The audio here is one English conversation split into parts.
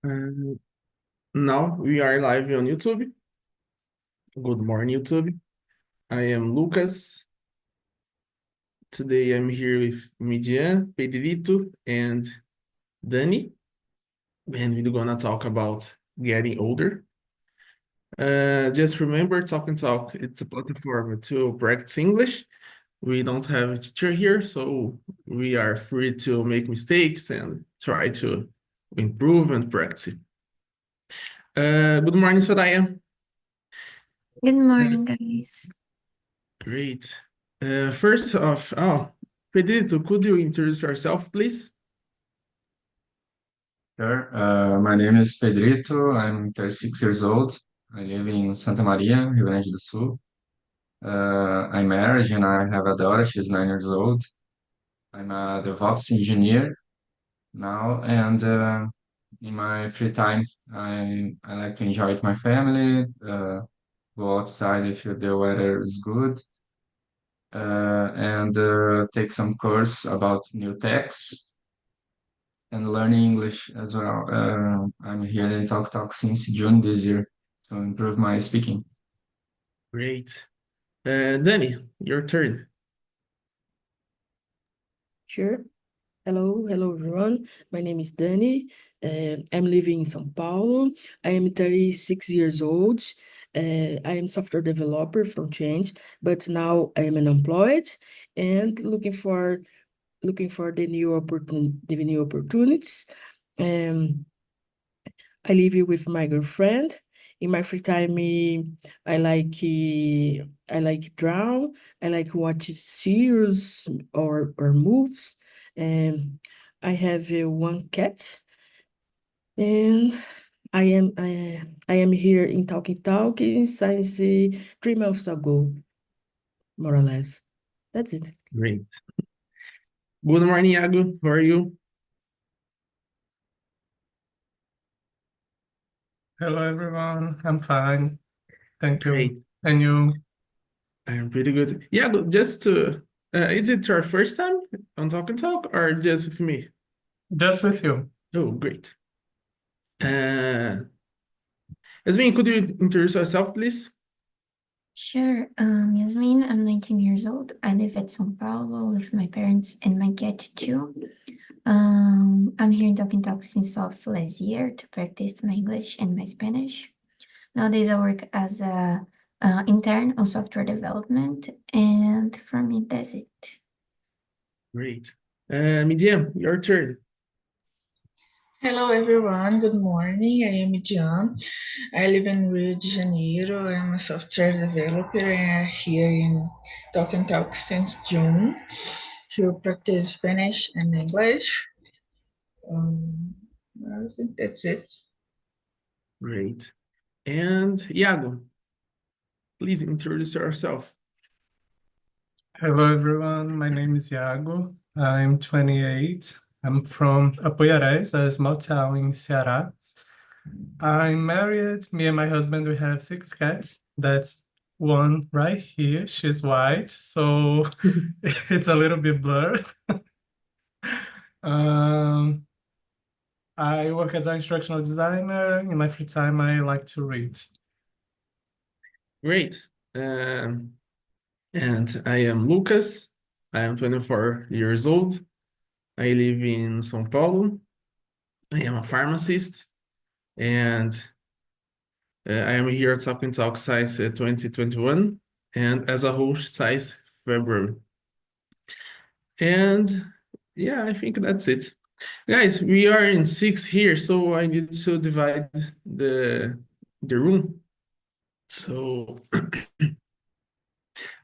And now we are live on YouTube. Good morning, YouTube. I am Lucas. Today I'm here with Midian, Pedrito, and Dani, and we're gonna talk about getting older. Just remember, Talk and Talk, it's a platform to practice English. We don't have a teacher here, so we are free to make mistakes and try to improve and practice. Good morning, Soraya. Good morning, guys. Great. First off, Pedrito, could you introduce yourself, please? Sure. My name is Pedrito. I'm 36 years old. I live in Santa Maria, Rio Grande do Sul. I'm married and I have a daughter. She's 9 years old. I'm a DevOps engineer now, and in my free time, I like to enjoy with my family, go outside if the weather is good, and take some course about new techs and learning English as well. I'm here in Talk Talk since June this year to improve my speaking. Great. Danny, your turn. Sure. Hello everyone. My name is Dani. I'm living in São Paulo. I am 36 years old. I am software developer from Change, but now I am unemployed and looking for the new opportunities. Um, I live with my girlfriend. In my free time, I like draw. I like watch series or movies. Um, I have one cat, and I am here in Talking since 3 months ago, more or less. That's it. Great. Good morning, Iago. How are you? Hello, everyone. I'm fine. Thank you. Great. And you? I'm pretty good. Iago, is it your first time on Talk and Talk or just with me? Just with you. Oh, great. Uh, Yasmin, could you introduce yourself, please? Sure. Yasmin, I'm 19 years old. I live at São Paulo with my parents and my cat too. I'm here in Talk and Talk since of last year to practice my English and my Spanish. Nowadays, I work as a intern on software development, and for me, that's it. Great. Midian, your turn. Hello everyone, good morning. I am John. I live in Rio de Janeiro. I'm a software developer and I'm here in Talk and Talk since June to practice Spanish and English. Um, I think that's it. Great. And Iago, please introduce yourself. Hello, everyone. My name is Iago. I'm 28. I'm from Apoiarés, a small town in Ceará. I'm married. Me and my husband, we have 6 cats. That's one right here. She's white, so it's a little bit blurred. Um, I work as an instructional designer. In my free time, I like to read. Great. And I am Lucas. I am 24 years old. I live in São Paulo. I am a pharmacist, and I am here at Talk and Talk size 2021, and as a host size February. And yeah, I think that's it. Guys, we are in 6 here, so I need to divide the room. So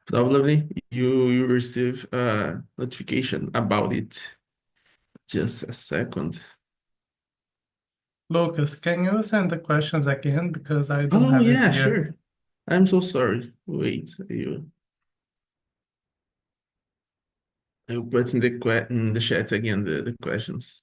probably you receive a notification about it. Just a second. Lucas, can you send the questions again because I don't Oh have it yeah, here? sure. I'm so sorry. Wait, I will put in the chat again the questions.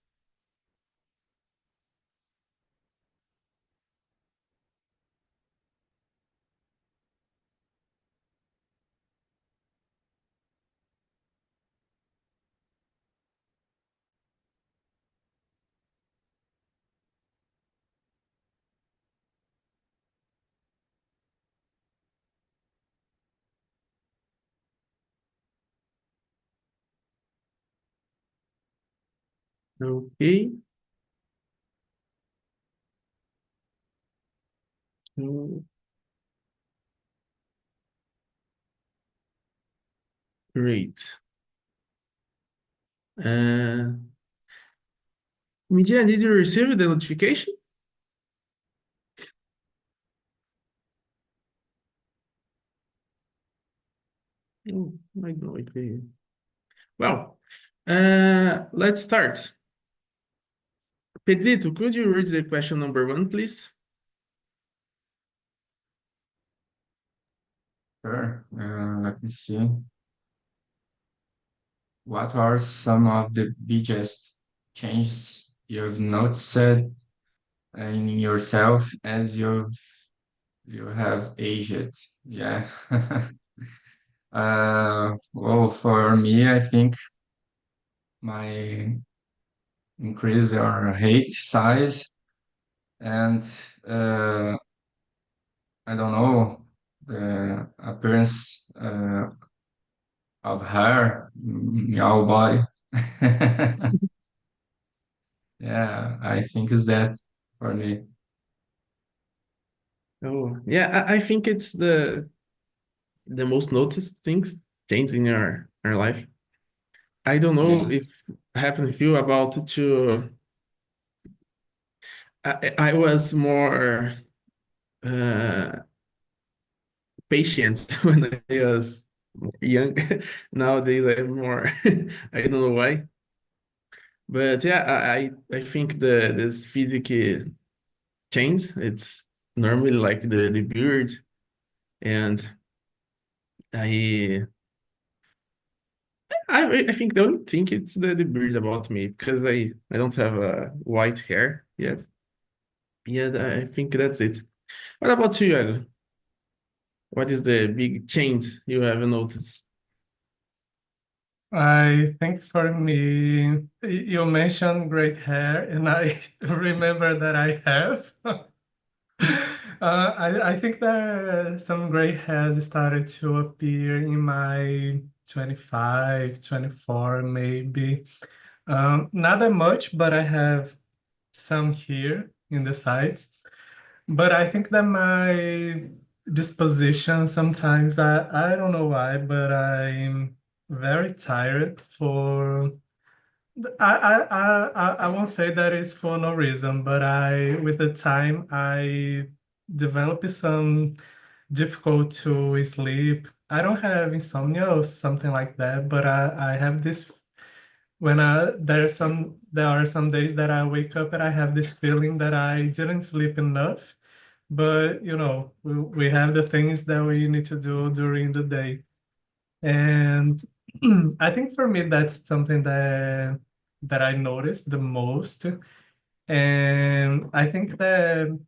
Okay. Mm, Great. Midian, did you receive the notification? Oh, I don't know if they... Well, let's start. Pedrito, could you read the question number 1, please? Sure. Let me see. What are some of the biggest changes you've noticed in yourself as you have aged? Yeah. Well, for me, I think my increase or height, size, and I don't know, the appearance of hair in our body. Yeah, I think is that for me. Oh, yeah, I think it's the most noticed things change in your life. I don't know Yeah. if happened with you about to I was more uh patient when I was young. Nowadays I'm more I don't know why. But yeah, I think this physic change, it's normally like the beard, and I I think don't think it's the beard about me because I don't have white hair yet. Yeah, I think that's it. What about you, Ed? What is the big change you have noticed? I think for me, you mentioned great hair, and I remember that I have. I think that some gray hairs started to appear in my 25, 24, maybe. Not that much, but I have some here in the sides. But I think that my disposition sometimes, I don't know why, but I'm very tired for I won't say that it's for no reason, but with the time, I developed some difficult to sleep. I don't have insomnia or something like that, but I have this when there are some days that I wake up and I have this feeling that I didn't sleep enough. But we have the things that we need to do during the day. And I think for me, that's something that I noticed the most. And I think that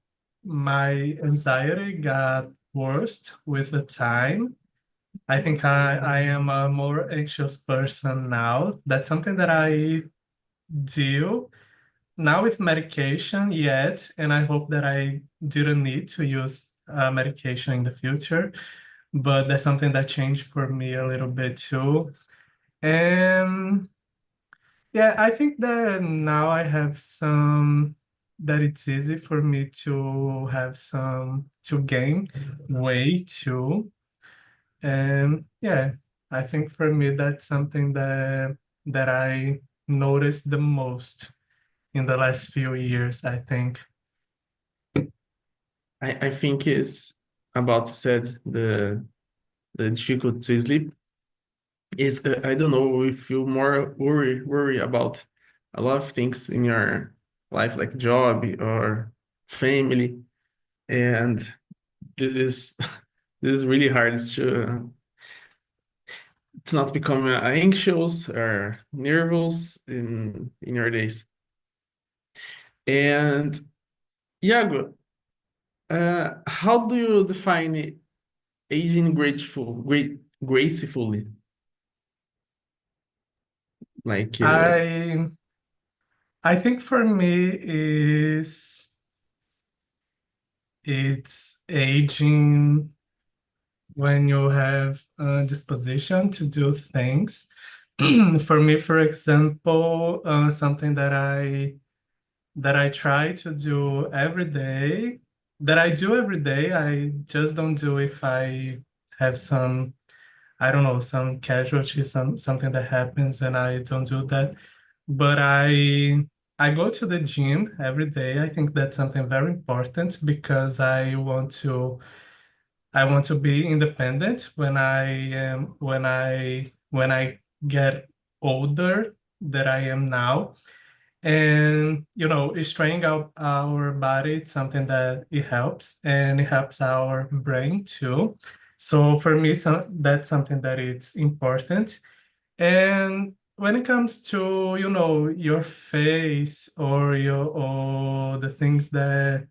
my anxiety got worse with the time. I think I am a more anxious person now. That's something that I deal not with medication yet, and I hope that I didn't need to use medication in the future. But that's something that changed for me a little bit too. And yeah, I think that now I have some that it's easy for me to have some to gain weight too. And yeah, I think for me that's something that I noticed the most in the last few years, I think. I think it's about said the difficult to sleep is I don't know, we feel more worry about a lot of things in your life, like job or family, and this is this is really hard to not become anxious or nervous in your days. And Iago, how do you define aging gracefully? Like, I I think for me it's aging when you have a disposition to do things, For me, for example, something that I try to do every day, that I do every day, I just don't do if I have some, I don't know, some casualty, something that happens and I don't do that. But I go to the gym every day. I think that's something very important because I want to be independent when I get older that I am now. And you know, straining out our body, it's something that it helps and it helps our brain too. So for me, that's something that it's important. And when it comes to, you know, your face or the things that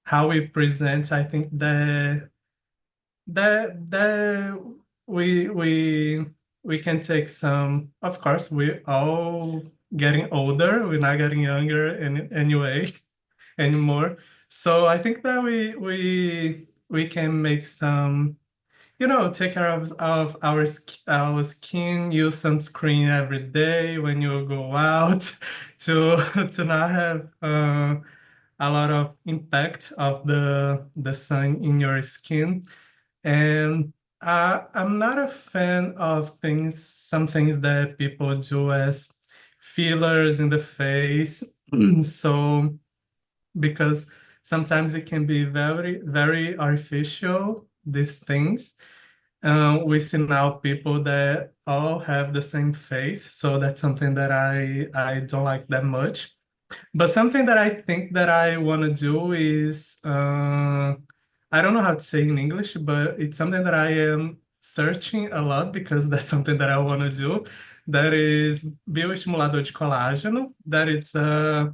how we present, I think that we can take some. Of course, we all getting older. We're not getting younger in anyway anymore. So I think that we can make some, you know, take care of our skin, use sunscreen every day when you go out to not have a lot of impact of the sun in your skin. And I'm not a fan of some things that people do as fillers in the face. So, because sometimes it can be very, very artificial, these things. We see now people that all have the same face, so that's something that I don't like that much. But something that I think that I want to do is, I don't know how to say in English, but it's something that I am searching a lot because that's something that I want to do. That is bioestimulador de colágeno. That it's a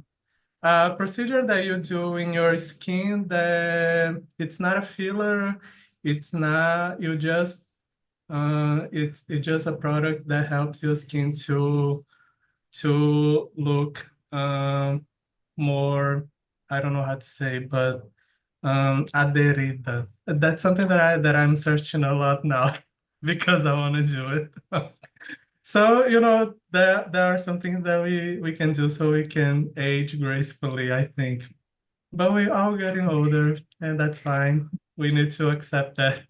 procedure that you do in your skin that it's not a filler. It's not, you just, it's just a product that helps your skin to look more, I don't know how to say, but aderida. That's something that I'm searching a lot now because I want to do it. So, you know, there are some things that we can do so we can age gracefully, I think. But we're all getting older, and that's fine. We need to accept that.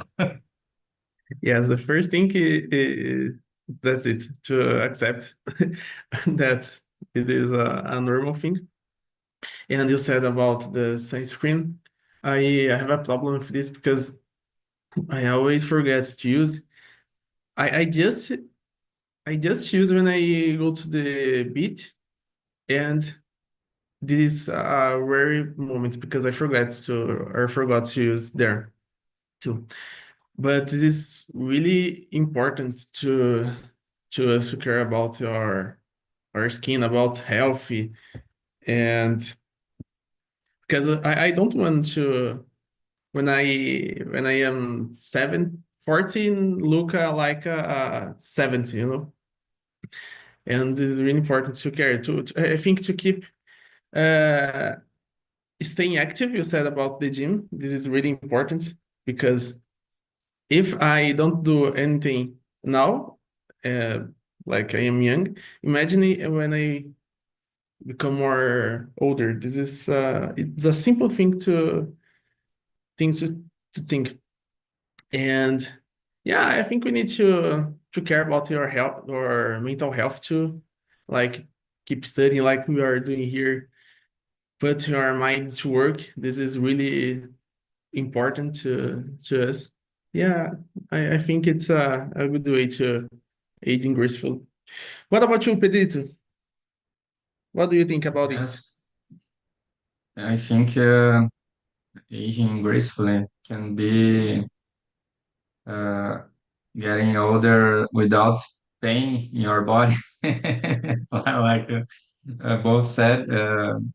Yes, the first thing is that's it, to accept that it is a normal thing. And you said about the sunscreen. I have a problem with this because I always forget to use. I, I just I just use when I go to the beach, and this is a rare moment because I forgot to use there too. But it is really important to us to care about our skin, about healthy, and because I don't want to when I am 14 look like a 70, you know. And this is really important to care I think to keep uh staying active. You said about the gym. This is really important because if I don't do anything now, uh, like I am young, imagine when I become more older. This is it's a simple thing to think. And yeah, I think we need to care about your health or mental health too. Like keep studying like we are doing here. Put your mind to work. This is really important to us. Yeah, I think it's a good way to aging graceful. What about you, Pedrito? What do you think about it? Yes, I think aging gracefully can be uh, getting older without pain in your body. Like both said,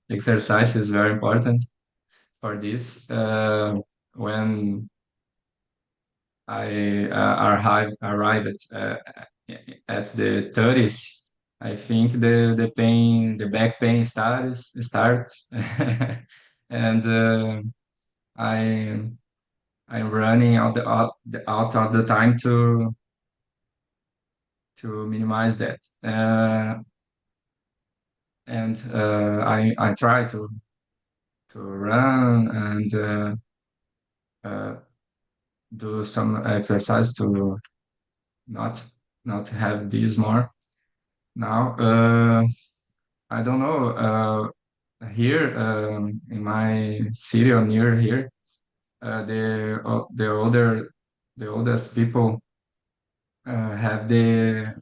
exercise is very important for this. When I arrived at the 30s, I think the pain, the back pain starts, and I I'm running out of the time to minimize that. And I try to run and do some exercise to not have these more now. I don't know. Here in my city or near here, the oldest people have the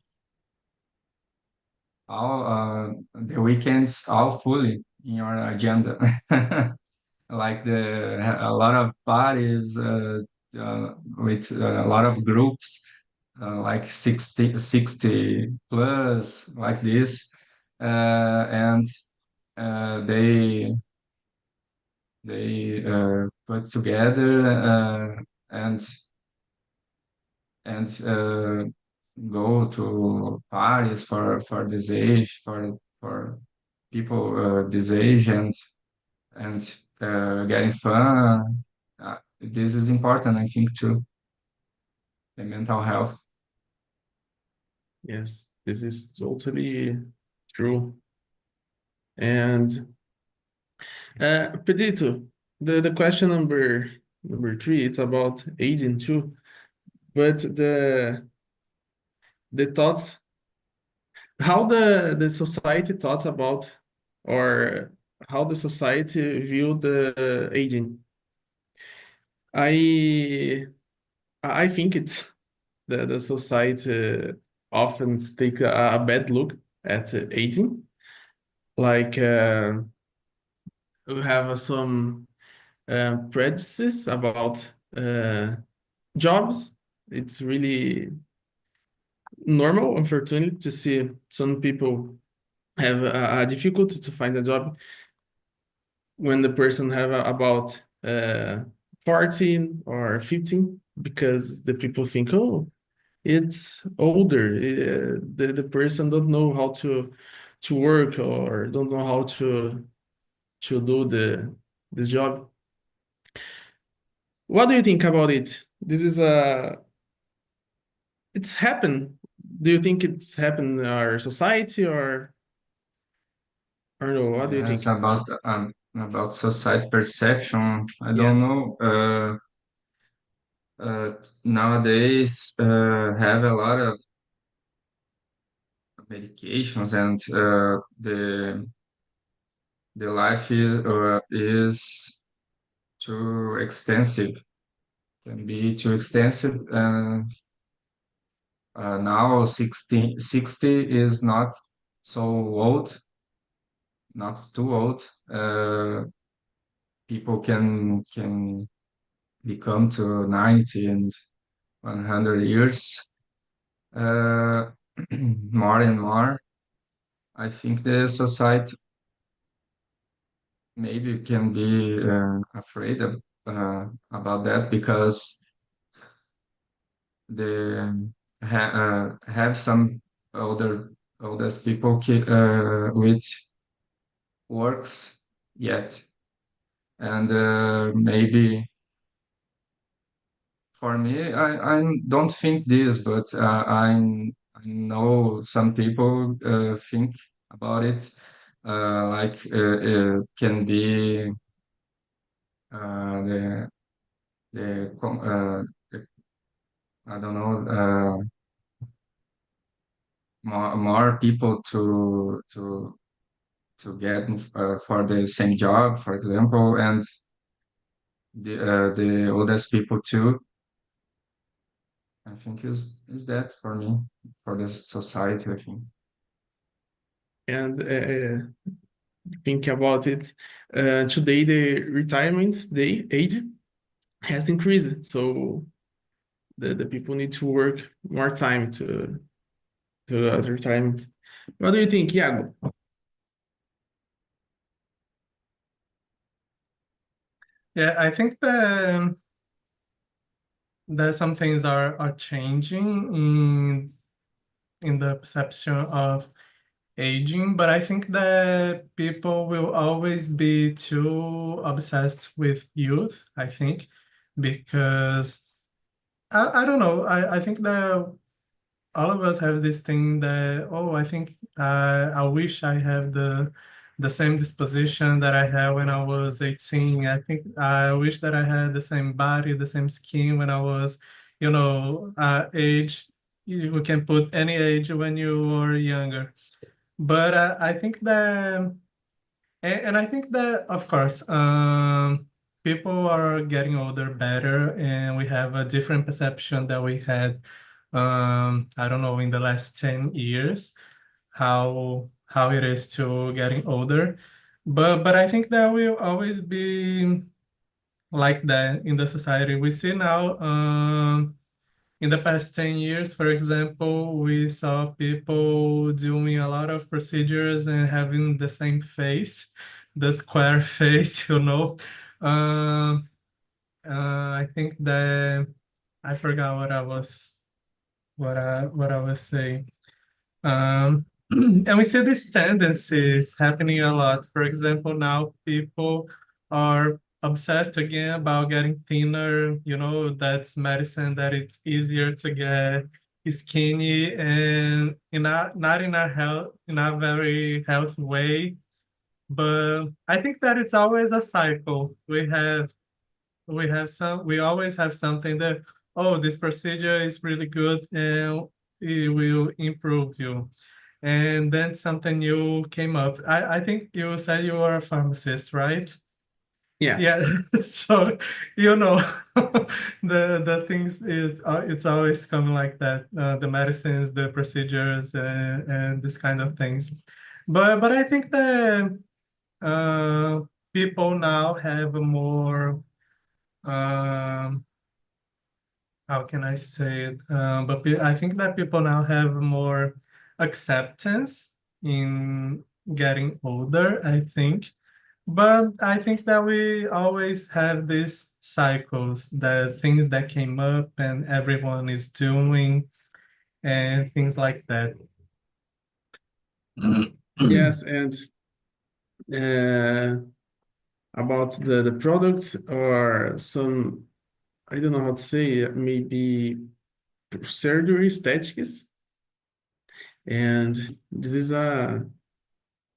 weekends all fully in your agenda. Like a lot of parties with a lot of groups, like 60 plus, like this, and they put together and go to parties for this age, for people this age, and getting fun. This is important, I think, too. The mental health. Yes, this is totally true. And Pedrito, the question number three, it's about aging too, but the thoughts, how the society thought about, or how the society view the aging. I I think it's the society often take a bad look at aging. Like we have some prejudices about jobs. It's really normal, unfortunately, to see some people have a difficulty to find a job when the person have about 14 or 15, because the people think, oh, it's older. The person don't know how to work, or don't know how to do this job. What do you think about it? This is it's happened. Do you think it's happened in our society, or no? What do you Yes, think? about society perception. I Yeah. don't know. Nowadays, have a lot of medications, and the life is too extensive. Can be too extensive. Now 60 is not so old, not too old. People can become to 90 and 100 years. Uh, more and more, I think the society maybe can be afraid about that, because they have some oldest people with works yet, and maybe for me, I don't think this, but I know some people think about it, like can be the the, com- uh, the I don't know, more people to get for the same job, for example, and the oldest people too. I think is that for me, for the society, I think. And think about it. Today, the retirement day age has increased, so the people need to work more time to retirement. What do you think, Iago? Yeah, I think that some things are changing in the perception of aging, but I think that people will always be too obsessed with youth, I think, because I don't know, I think that all of us have this thing that, oh, I think I wish I have the same disposition that I had when I was 18. I think I wish that I had the same body, the same skin when I was, age. You can put any age when you were younger. But I think that, and I think that, of course, people are getting older better, and we have a different perception that we had, I don't know, in the last 10 years, how it is to getting older. But I think that will always be like that in the society. We see now, in the past 10 years, for example, we saw people doing a lot of procedures and having the same face, the square face, you know. Um, I think that I forgot what I was saying. And we see these tendencies happening a lot. For example, now people are obsessed again about getting thinner. That's medicine that it's easier to get skinny and not in a very healthy way. But I think that it's always a cycle. We always have something that, oh, this procedure is really good and it will improve you. And then something new came up. I think you said you were a pharmacist, right? Yeah. Yeah. So, you know, the things is it's always coming like that. The medicines, the procedures, and this kind of things. But I think that uh, people now have a more how can I say it? But I think that people now have more acceptance in getting older, I think. But I think that we always have these cycles, the things that came up and everyone is doing and things like that. Yes, and uh, about the products or some, I don't know how to say it, maybe surgery aesthetics. And this is a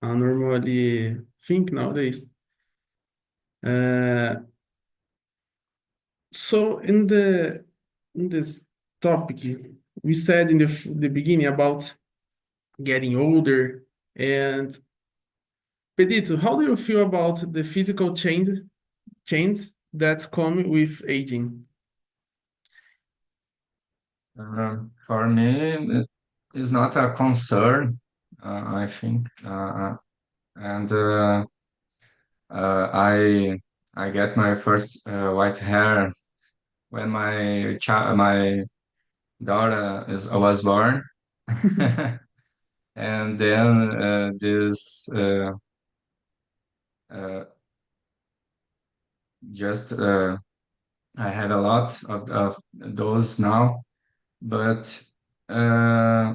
normally thing nowadays. So in this topic, we said in the beginning about getting older. And Pedito, how do you feel about the physical change that come with aging? For me, it's not a concern, I think. And I get my first white hair when my daughter was born, and then this uh, just I had a lot of those now, but I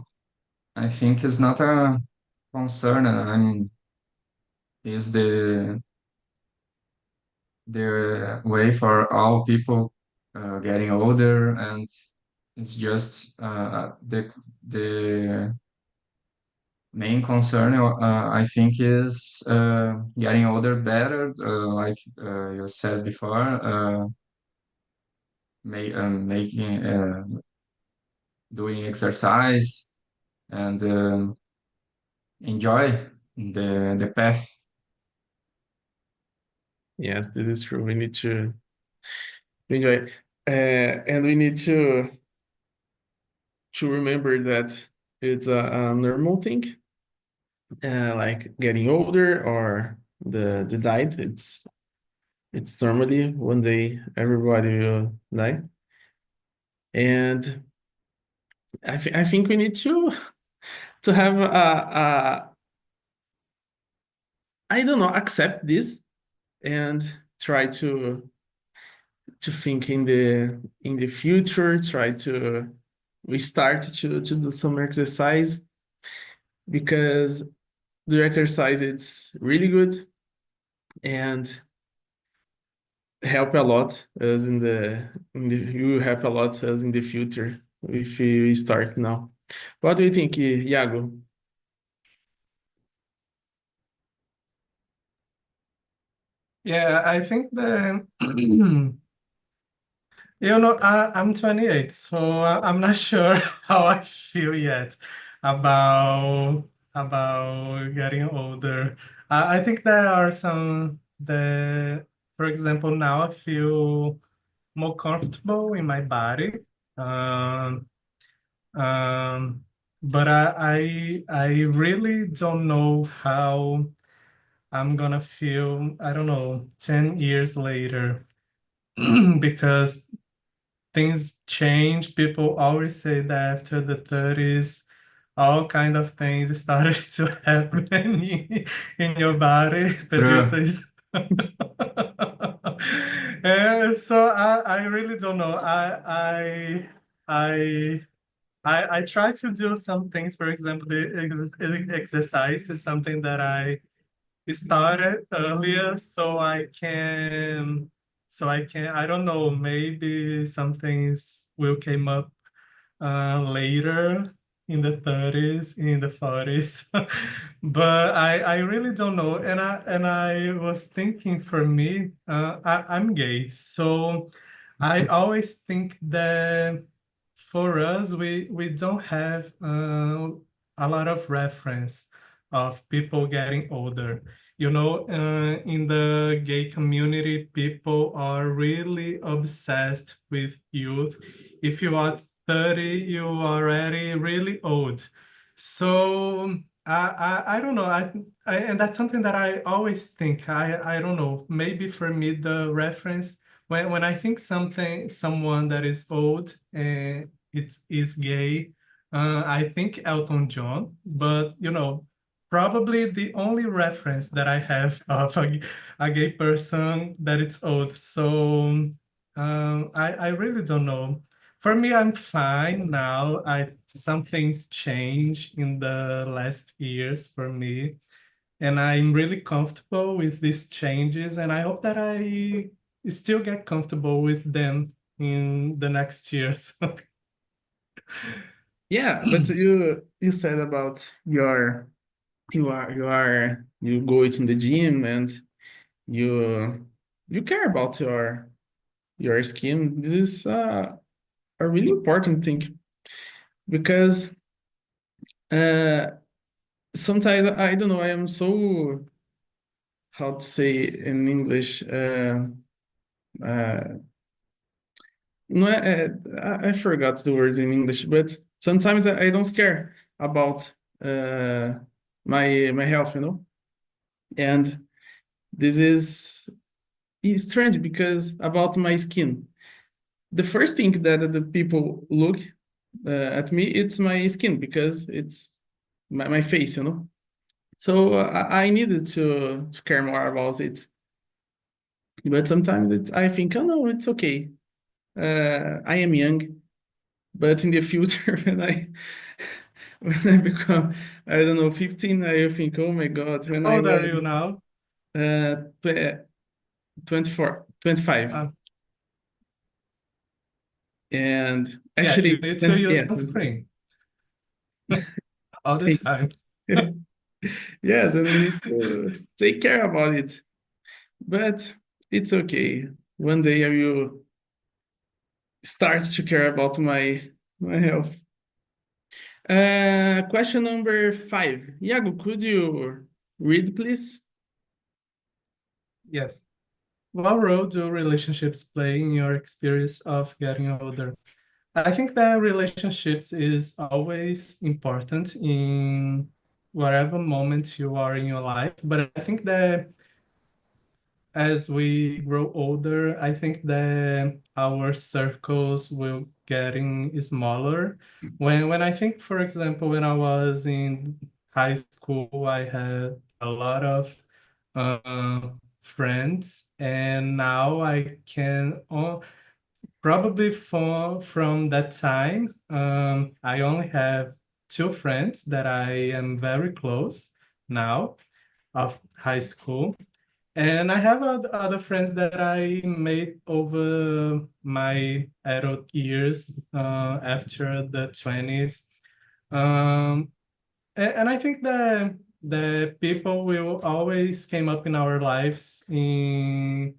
think it's not a concern. I mean, is the way for all people getting older, and it's just the main concern, I think, is getting older better, like you said before, making doing exercise and enjoy the path. Yes, this is true. We need to enjoy it. And we need to remember that it's a normal thing, like getting older or the diet. It's normally one day everybody will die. And I think we need to have a I don't know, accept this and try to think in the future, try to we start to do some exercise, because the exercise it's really good and help a lot us in the you will help a lot us in the future if we start now. What do you think, Iago? Yeah, I think that I'm 28, so I'm not sure how I feel yet about getting older. I think there are some that, for example, now I feel more comfortable in my body. Um, um, but I really don't know how I'm gonna feel, I don't know, 10 years later, because things change. People always say that after the 30s, all kind of things started to happen in your body. True. Pedrito is. And so I really don't know. I I try to do some things. For example, the exercise is something that I started earlier, so I can, I don't know, maybe some things will came up later in the 30s, in the 40s. But I really don't know. And I was thinking, for me, I'm gay, so I always think that for us, we don't have a lot of reference of people getting older. In the gay community, people are really obsessed with youth. If you are 30, you are already really old. So I don't know. And that's something that I always think. I don't know. Maybe for me, the reference, when I think someone that is old and it is gay, I think Elton John. But probably the only reference that I have of a gay person that it's old. So I really don't know. For me, I'm fine now. Some things change in the last years for me, and I'm really comfortable with these changes, and I hope that I still get comfortable with them in the next years. Yeah, but you said about you go to the gym and you care about your skin. This is a really important thing because uh sometimes I don't know, I am so, how to say in English, uh no, I forgot the words in English, but sometimes I don't care about uh my health, and this is strange because about my skin, the first thing that the people look at me, it's my skin because it's my face, So I needed to care more about it. But sometimes I think, oh no, it's okay. I am young, but in the future, when I become, I don't know, 15, I think, oh my God, when How I old are was you now? 24, 25. Uh, And yeah, you actually, need to use yeah. sunscreen all the time. Yes, and we need to take care about it. But it's okay. One day I will start to care about my health. Question number 5. Iago, could you read, please? Yes. What role do relationships play in your experience of getting older? I think that relationships is always important in whatever moment you are in your life, but I think that as we grow older, I think that our circles will getting smaller. When I think, for example, when I was in high school, I had a lot of friends, and now I can probably from that time, I only have two friends that I am very close now of high school. And I have other friends that I made over my adult years, after the 20s. Um, and I think that the people will always came up in our lives in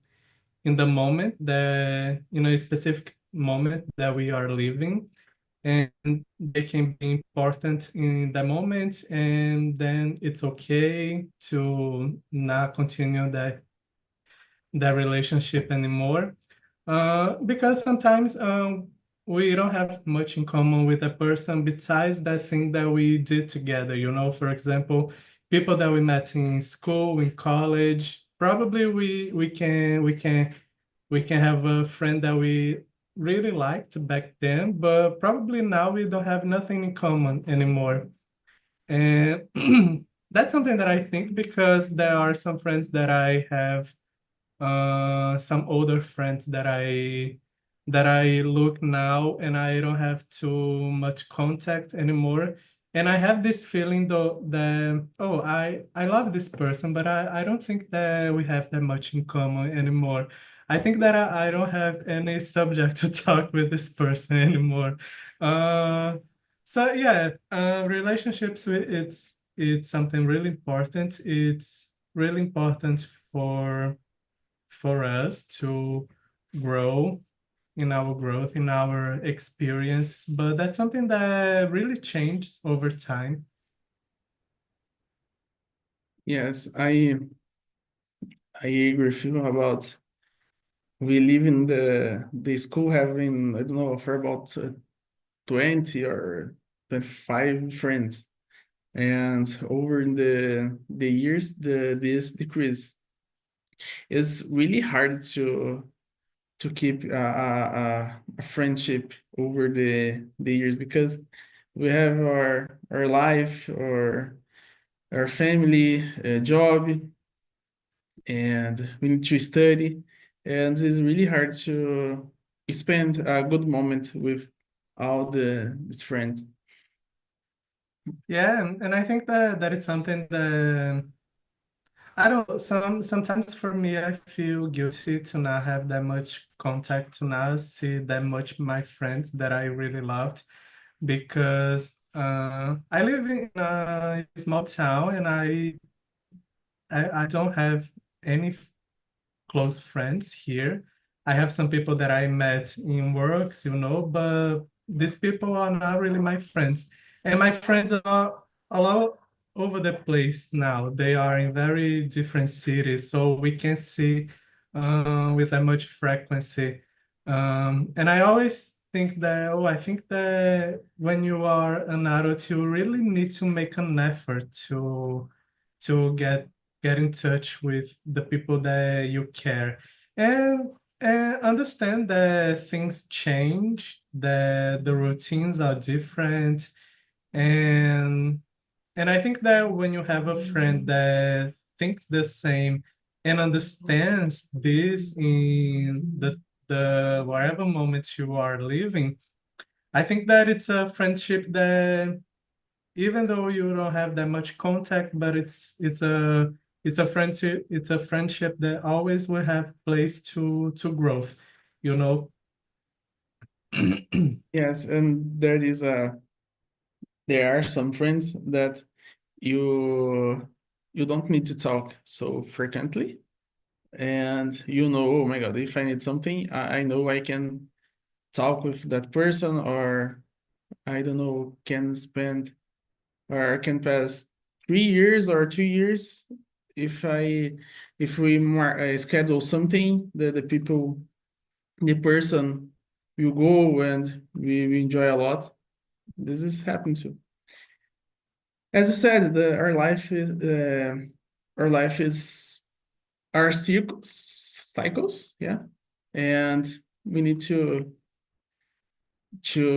the moment, the a specific moment that we are living, and they can be important in the moment, and then it's okay to not continue that relationship anymore. Because sometimes we don't have much in common with a person besides that thing that we did together. For example, people that we met in school, in college. Probably we can have a friend that we really liked back then, but probably now we don't have nothing in common anymore. And that's something that I think, because there are some friends that I have, some older friends that I look now and I don't have too much contact anymore. And I have this feeling though that, oh, I love this person, but I don't think that we have that much in common anymore. I think that I don't have any subject to talk with this person anymore. So yeah, relationships, it's something really important. It's really important for us to grow in our growth, in our experience, but that's something that really changes over time. Yes, I agree with you about we live in the school having, I don't know, for about 20 or 25 friends. And over in the years, this decrease is really hard to keep a friendship over the years, because we have our life or our family, job, and we need to study, and it's really hard to spend a good moment with all these friends. Yeah, and I think that is something that I don't know, sometimes for me I feel guilty to not have that much contact, to not see that much my friends that I really loved, because I live in a small town, and I don't have any close friends here. I have some people that I met in works, but these people are not really my friends. And my friends are all over the place now. They are in very different cities, so we can see with that much frequency. And I always think that, oh, I think that when you are an adult, you really need to make an effort to get in touch with the people that you care, and understand that things change, that the routines are different, and I think that when you have a friend that thinks the same and understands this in the whatever moment you are living, I think that it's a friendship that, even though you don't have that much contact, but it's a friendship that always will have place to growth, you know. Yes, and there are some friends that you you don't need to talk so frequently, and oh my God, if I need something, I know I can talk with that person, or I don't know, can spend or can pass 3 years or 2 years if I if we schedule something, the person will go, and we enjoy a lot. This is happened too. As I said, our life is our cycles, yeah, and we need to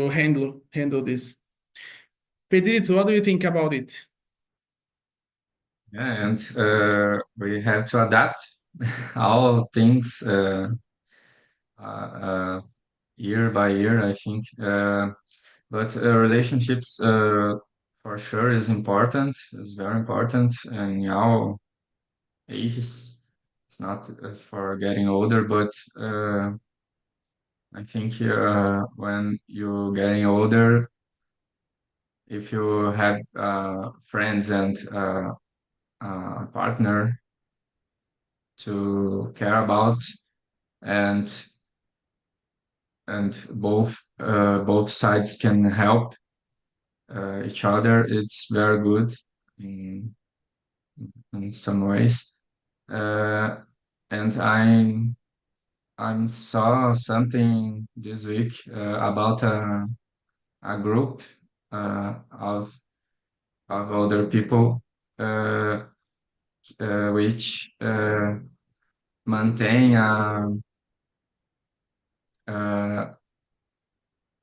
handle this. Pedrito, what do you think about it? Yeah, and we have to adapt all things uh, year by year, I think. But relationships, for sure, is important. Is very important, and in all ages. It's not for getting older, but I think when you're getting older, if you have friends and partner to care about, and both sides can help each other, it's very good in in some ways. Uh, and I saw something this week about a group of older people uh, which maintain uh,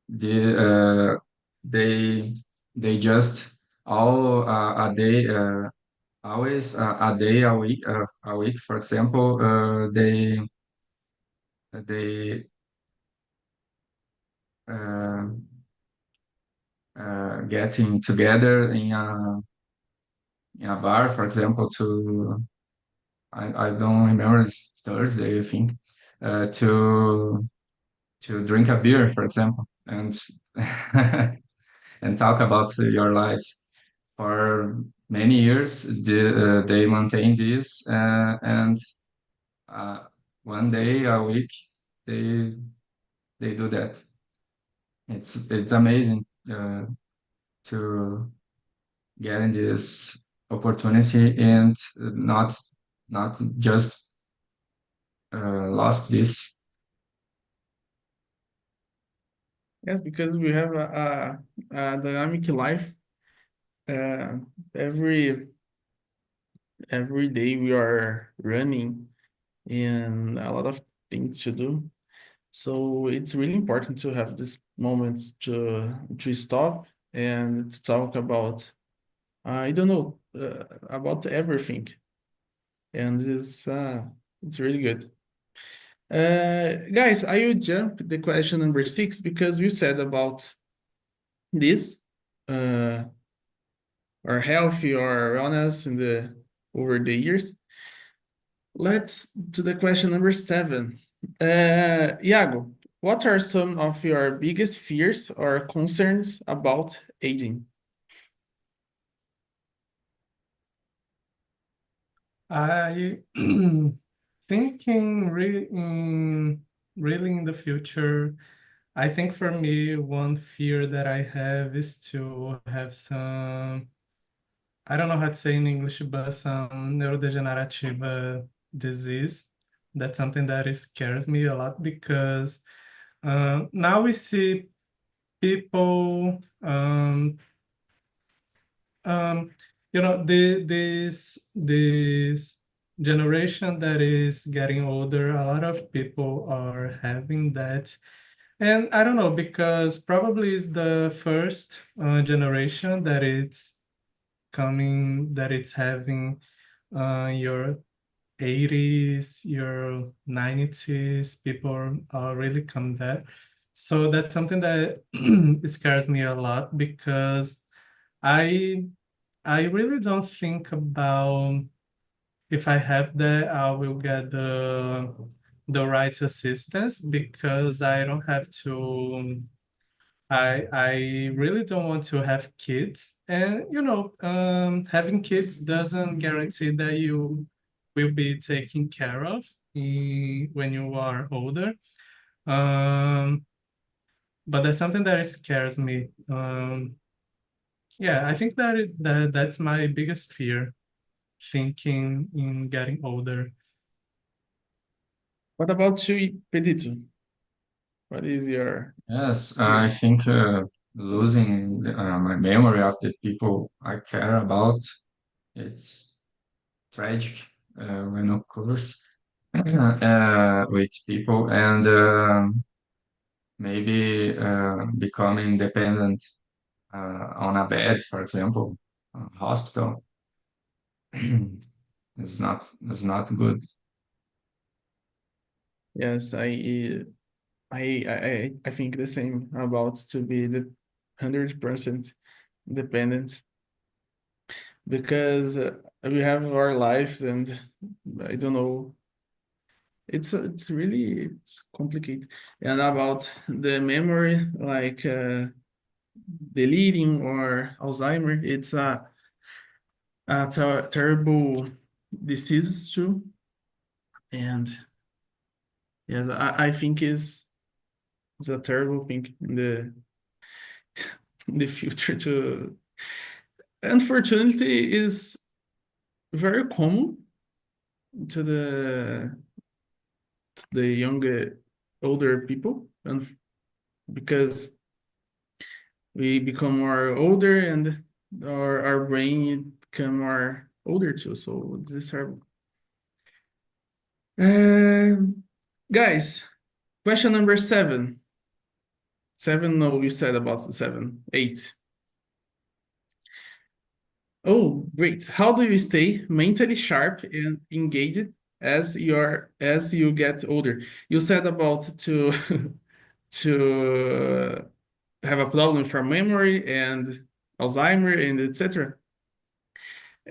the they just all a day always a day a week, for example, they uh, getting together in a bar, for example, to I don't remember, it's Thursday, I think, to drink a beer, for example, and and talk about your lives. For many years, they maintain this, and uh, one day a week they do that. It's amazing to get in this opportunity and not just lost this. Yes, because we have a dynamic life. Uh, every day we are running and a lot of things to do. So it's really important to have this moment to stop and to talk about I don't know about everything, and it's really good. Guys, I will jump the question number 6 because we said about this uh, our health or wellness in the over the years. Let's to the question number 7. Iago, what are some of your biggest fears or concerns about aging? I thinking really in the future. I think for me, one fear that I have is to have some, I don't know how to say in English, but some neurodegenerative disease. That's something that scares me a lot because now we see people, um, this generation that is getting older, a lot of people are having that. And I don't know, because probably it's the first generation that it's coming, that it's having your 80s, your 90s, people are really come there. So that's something that scares me a lot because I I really don't think about if I have that, I will get the right assistance because I don't have to. I really don't want to have kids, and having kids doesn't guarantee that you will be taken care of when you are older. Um, but that's something that scares me. Yeah, I think that's my biggest fear, thinking in getting older. What about you, Pedito? What is your Yes, I fear? think losing my memory of the people I care about, it's tragic when occurs with people, and maybe becoming dependent on a bed, for example, hospital. It's not good. Yes, I think the same about to be the 100% dependent because we have our lives and I don't know. It's really it's complicated. And about the memory, like deleting or Alzheimer. It's a terrible disease too. And yes, I think it's a terrible thing in the future to, unfortunately, is very common to the younger, older people, and because we become more older and our brain become more older too. So this is terrible. Guys, question number 7. 7, no, we said about the 7. 8. Oh, great. How do you stay mentally sharp and engaged as you get older? You said about to to have a problem for memory and Alzheimer and etc.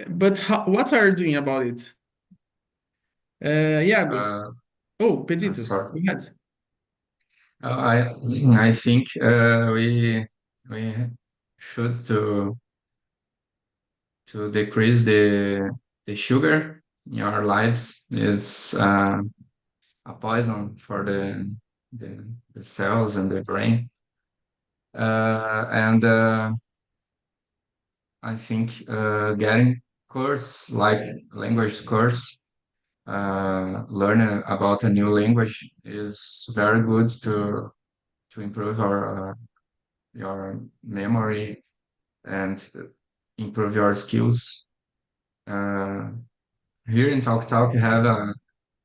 But what are you doing about it? Iago. Uh, Oh, Pedrito, sorry. go ahead. I think we should to decrease the sugar in our lives is a poison for the cells and the brain. And I think getting course like language course, learning about a new language is very good to improve our your memory and improve your skills. Uh, Here in Talk Talk, I have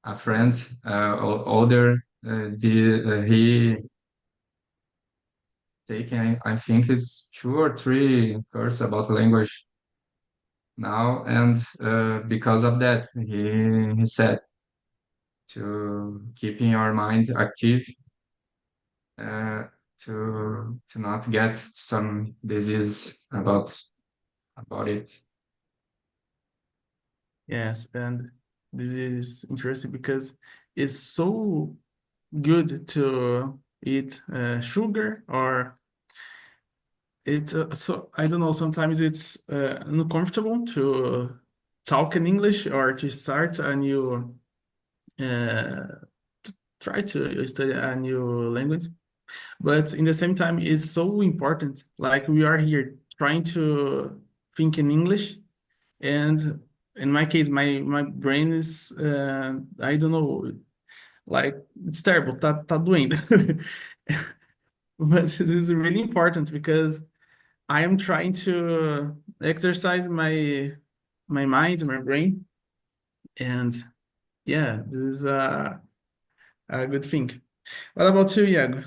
a friend, older. He taking, I think it's 2 or 3 courses about language now, and because of that, he said to keeping your mind active, uh, to not get some disease about it. Yes, and this is interesting because it's so good to eat sugar, or it's so I don't know, sometimes it's uncomfortable to talk in English or to start a new try to study a new language. But in the same time, it's so important. Like we are here trying to think in English, and in my case, my brain is I don't know, like it's terrible. Tá doendo. But this is really important because I am trying to exercise my mind, my brain, and yeah, this is a good thing. What about you, Iago?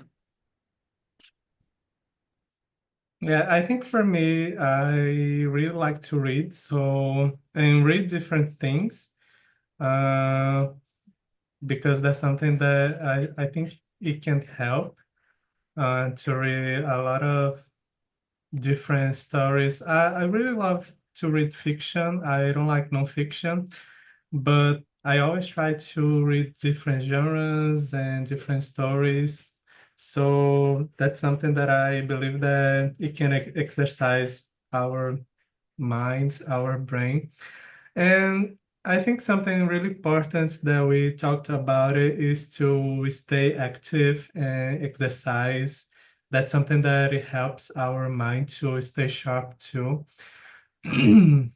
Yeah, I think for me, I really like to read, so and read different things, uh, because that's something that I think it can help to read a lot of different stories. I really love to read fiction. I don't like nonfiction, but I always try to read different genres and different stories. So that's something that I believe that it can exercise our minds, our brain. And I think something really important that we talked about it is to stay active and exercise. That's something that it helps our mind to stay sharp too. And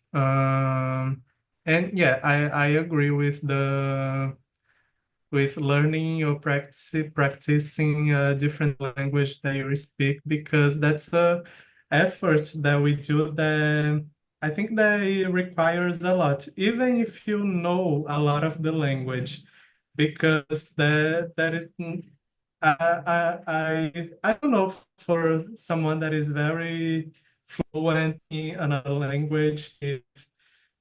yeah, I agree with the with learning or practicing a different language that you speak, because that's a effort that we do that I think that it requires a lot, even if you know a lot of the language, because that is I don't know, for someone that is very fluent in another language,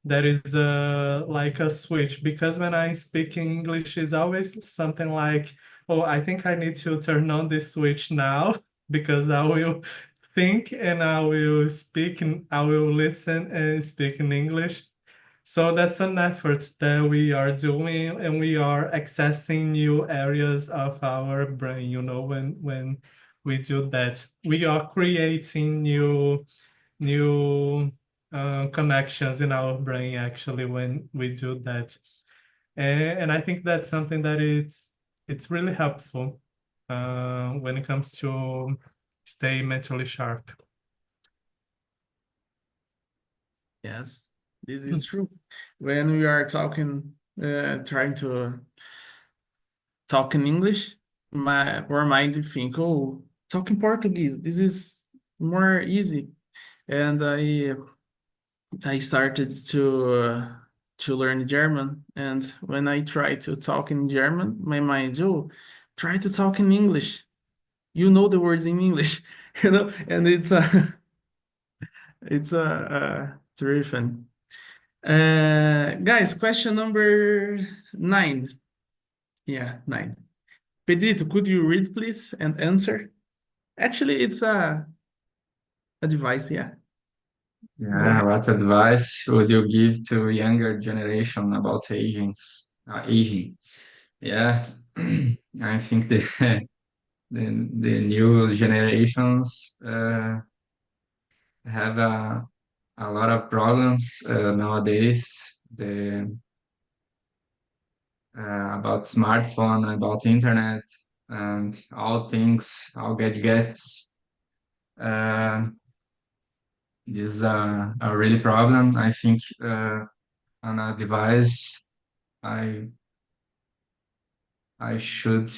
there is like a switch, because when I speak English, it's always something like, oh, I think I need to turn on this switch now because I will think and I will speak and I will listen and speak in English. So that's an effort that we are doing, and we are accessing new areas of our brain, when we do that. We are creating new connections in our brain actually when we do that. And I think that's something that it's really helpful when it comes to stay mentally sharp. Yes, this is true. When we are talking, trying to talk in English, our mind think, oh, talking Portuguese, this is more easy. And I started to learn German, and when I try to talk in German, my mind, oh, try to talk in English. You know the words in English, and it's very fun. Guys, question number 9. Yeah, 9. Pedrito, could you read, please, and answer? Actually, it's a device, yeah. Go Yeah, ahead. what advice would you give to younger generation about aging? Yeah, I think the new generations have a lot of problems nowadays. About smartphone, about internet, and all things, all gadgets. This is a really problem. I think on a device, I I should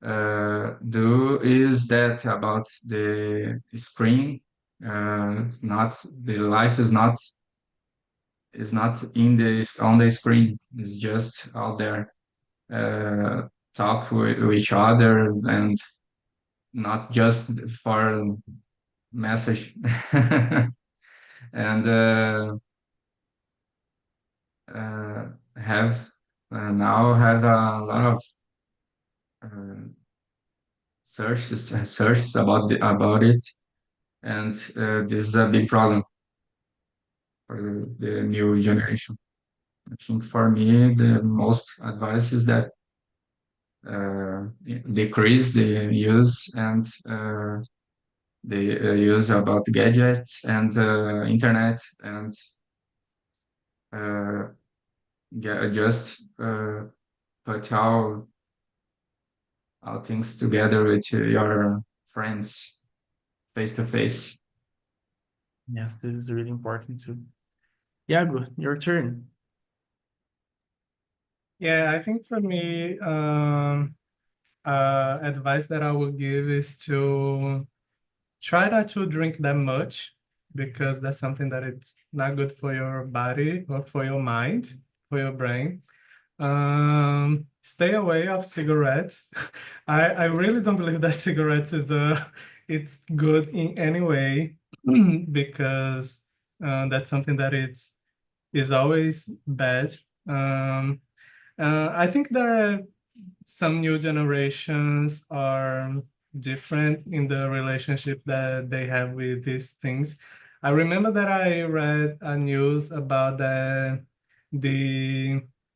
do is that about the screen. It's not the life is not in the on the screen. It's just out there. Talk with each other and not just for message. And uh, have now have a lot of uh, searches about it, and this is a big problem for the new generation. I think for me, the most advice is that decrease the use and the use about gadgets and internet and just put all things together with your friends face to face. Yes, this is really important too. Iago, your turn. Yeah, I think for me, advice that I would give is to try not to drink that much, because that's something that it's not good for your body or for your mind, for your brain. Stay away of cigarettes. I really don't believe that cigarettes it's good in any way, because that's something that is always bad. I think that some new generations are different in the relationship that they have with these things. I remember that I read a news about the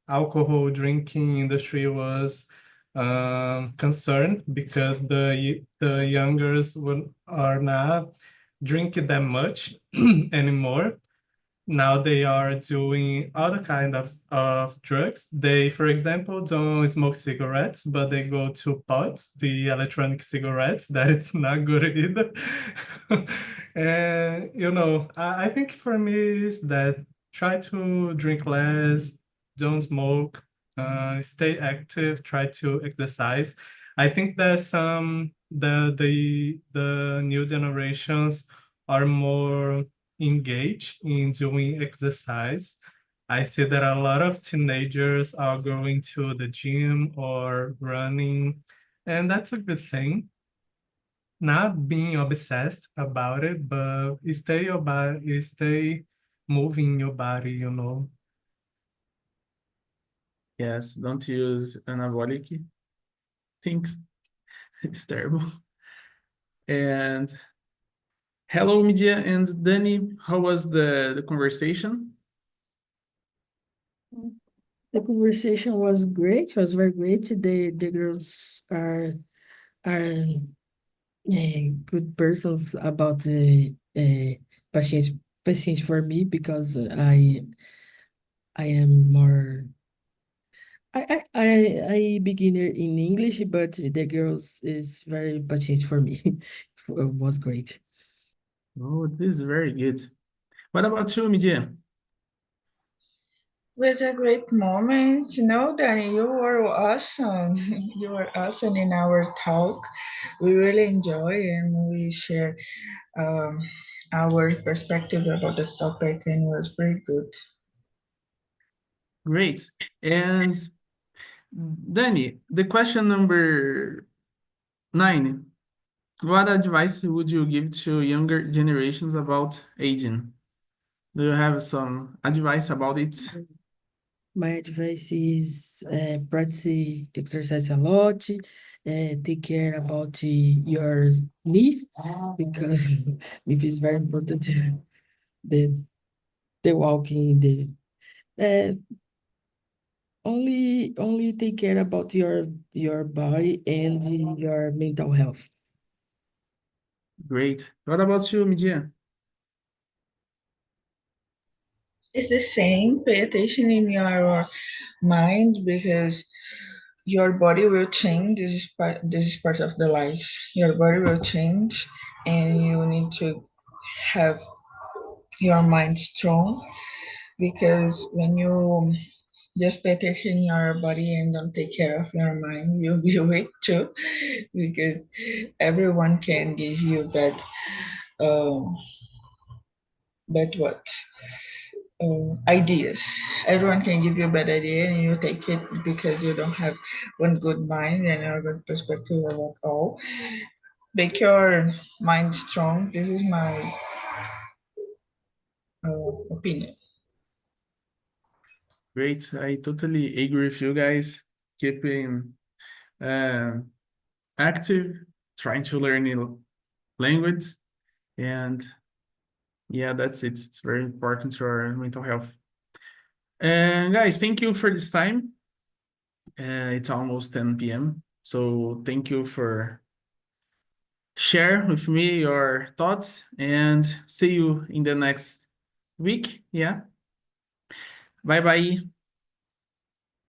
alcohol drinking industry was concerned because the youngers are not drinking that much anymore. Now they are doing other kind of drugs. They, for example, don't smoke cigarettes, but they go to pods, the electronic cigarettes, that it's not good either. And, I think for me is that try to drink less, don't smoke, stay active, try to exercise. I think that the new generations are more engage in doing exercise. I see that a lot of teenagers are going to the gym or running, and that's a good thing. Not being obsessed about it, but stay moving your body. Yes, don't use anabolic things. It's terrible. And hello, Media and Danny. How was the conversation? The conversation was great. It was very great. The girls are good persons about patience for me because I am more I beginner in English, but the girls is very patient for me. It was great. Oh, this is very good. What about you, Midia? Was a great moment. Danny, you were awesome. You were awesome in our talk. We really enjoy and we share um, our perspective about the topic and it was very good. Great. And Danny, the question number 9. What advice would you give to younger generations about aging? Do you have some advice about it? My advice is practice exercise a lot, take care about your knee because knee is very important. The the walking, the uh, only take care about your body and your mental health. Great. What about you, Midia? It's the same. Pay attention in your mind because your body will change. This is part of the life. Your body will change, and you need to have your mind strong because when you just pay attention in your body and don't take care of your mind, you'll be weak too because everyone can give you um, bad what ideas. Everyone can give you a bad idea and you take it because you don't have one good mind and a good perspective about all. Make your mind strong. This is my opinion. Great. I totally agree with you guys. Keeping uh, active, trying to learn new language, and yeah, that's it. It's very important to our mental health. And guys, thank you for this time. It's almost 10 p.m. So thank you for share with me your thoughts and see you in the next week. Yeah. Bye bye.